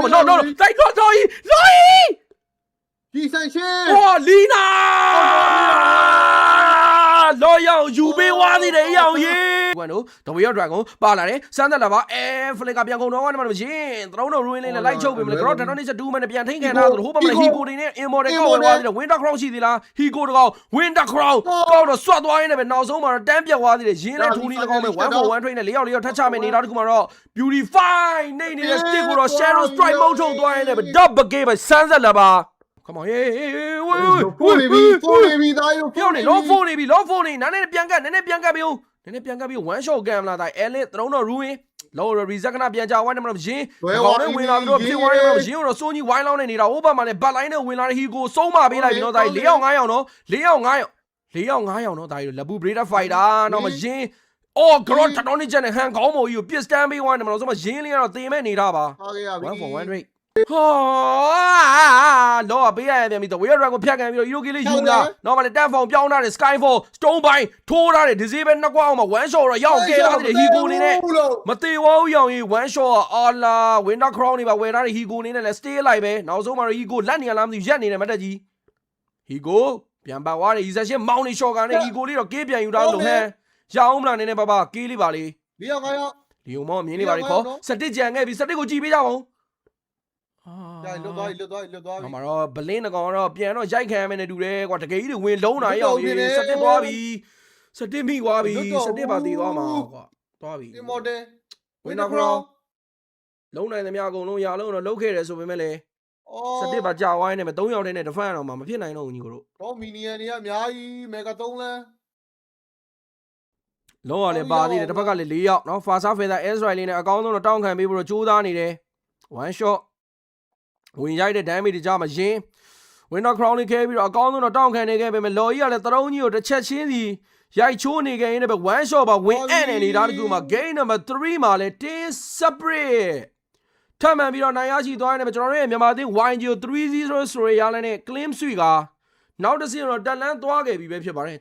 No, they got Loi! 第三线， 哇，Lina！老杨又被挖的了，杨爷。关注，都不要转工，把来的，现在来吧，弗雷卡边工作我他妈不行，都能ruin了，来球别了，看到你是独门的边听看他，后边的 Higo 的呢，一毛的高的挖的，Winter Crown 系的啦 ，Higo 的高 ，Winter Crown 高的刷多的那边，脑手嘛单边挖的，现在土里的高没，1 for 1 train 的，里奥他下面你拿的干嘛咯 ？Beautify 那你的 stick 过了 ，Shadow Strike 冒出多的那边 ，Double Game 现在来吧。Come on，喂，漂亮，老风你比老风你，哪里边干，哪里边干没有？哪里边干没有？玩笑干啦，但 L 都能入营，老了 reset 跟他边家玩的么不行，好的回来都偏玩的不行，我说你玩老的你了，我把嘛的把来的回来的一个手马回来，你在里奥俺喏，里奥俺喏，但係 level breeder fight 啊，那麼贏，哦，嗰個你真係很高冇有，別 stand 俾玩的嘛，什麼贏你啊，對面你他吧，1 for 1 rate。老啊，俾人哋咪就為咗讓個偏嘅，咪要叫你用噶，攞埋你單防標那啲 Skyfall、Stone Bay、拖那啲 Disable 那關我嘛玩笑啦，要給那啲 Higo 你呢，咪對我樣嘢玩笑啊，啊啦 ，Winter Crown 你吧，為那啲 Higo 你呢嚟 stay 嚟唄，然後所以嘛 Higo 爛你啊，諗住一年嚟咪得字 ，Higo ပြန်把我哋意思先冇你說緊，你 Higo 呢度幾邊要打龍嘿，要唔啦你呢爸爸幾哩吧你，你有冇面哩吧你講，實啲正嘅，比實啲個字比較好。咁嘛တော့ဗလင်းကောင်တော့ပြန်တော့ရိုက်ခံမယ်နဲ့တူတယ်ကွာတကယ်ကြီးဝင်လုံးလာရောက်ပြီစတစ်သွားပြီစတစ်မိသွားပြီစတစ်ပါတည်သွားမှာကွာသွားပြီဒီမော်ဒယ်ဝင်တော့ခေါလုံးနိုင်သမျှအကုန်လုံးရလုံးတော့လုတ်ခဲ့တယ်ဆိုပေမဲ့လေစတစ်ပါကြာဝိုင်းနေမယ်3ယောက်တည်းနဲ့တဖန်တော့မှမဖြစ်နိုင်တော့ဘူးညီကိုတို့တော့မီနီယန်တွေကအများကြီးမဂါ3လမ်းလုံးဝလည်းပါသေးတယ်တစ်ဖက်ကလည်း4ယောက်နော်ဖာဆာဖေသာအဲစရိုက်လေးနဲ့အကောင်းဆုံးတော့တောင်းခံပေးဖို့တော့ကြိုးစားနေတယ် one shot ဝင်ရိုက်တဲ့ damage တွေကြမှာရင် Winter Crown လေးခဲပြီးတော့အကောင်းဆုံးတော့တောင်းခံနေခဲ့ပေမဲ့လော်ကြီးကလည်းတရုံးကြီးကိုတစ်ချက်ချင်းစီရိုက်ချိုးနေခဲ့ရင်လည်း one shot ပါဝင်အံ့နေနေတာတကူမှာ game number 3မှာလည်း10 separate ထပ်မှန်ပြီးတော့နိုင်ရရှိသွားတယ်ကျွန်တော်တို့ရဲ့မြန်မာသင်း YGO 3-0 ဆိုရရလဲနဲ့ claim ဆွေကနောက်တစ်ဆင့်တော့တက်လန်းသွားခဲ့ပြီပဲဖြစ်ပါတယ်